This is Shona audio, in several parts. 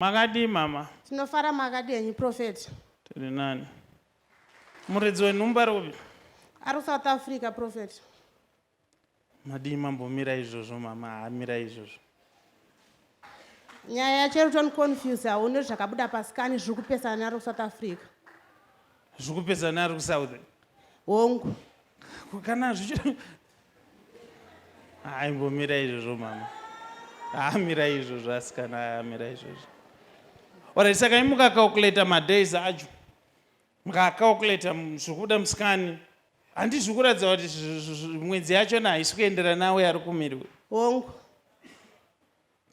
Makadi mama. Tinofara makadi yenyu Prophet. Tiri nani? Muridzi wenhumba robi? Ari South Africa Prophet. Madi mambomira izvozvo mama, hamira izvozvo. Nyaya yacho iri confuse haune zvakabuda pasikani zviri kupesana nari South Africa. Zviri kupesana nari kuSouth? Hongu. Kana zvichiri aimbomira izvozvo mama. Hamira izvozvo asikana, hamira izvozvo. Ora saka imukacalculate madays acho. Mukacalculate zvikuda musikani. Handizvi kuratidza kuti mwedzi yacho haisi kuenderana nawe ari kumiri. Hongu.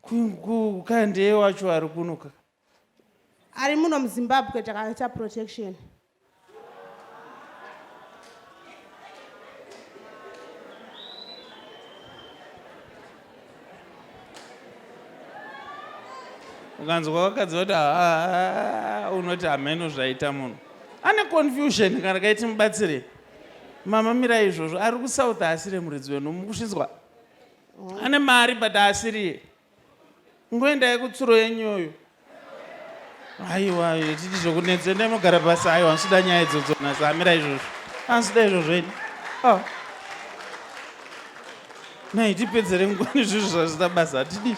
Kukandeye wacho ari kunoka. Ari muno muZimbabwe takaita protection. Ukanzwa wakadzi kuti unoti hameno zvaita munhu. Ane confusion kana kaiti mubatsire. Mama mira izvozvo ari kuSouth asiri muridzi wenhumba kusvinzwa. Ane mari but asiri. Ngoendai kutsuro yenyoyo. Aiwa titi zvokunetse ndinogara pasi aiwa ansida nyaya idzodzo nhasi hamira izvozvo. Ansida izvozvo eni. Nai tipedzere ngoni izvozvo zvazvita basa tidi.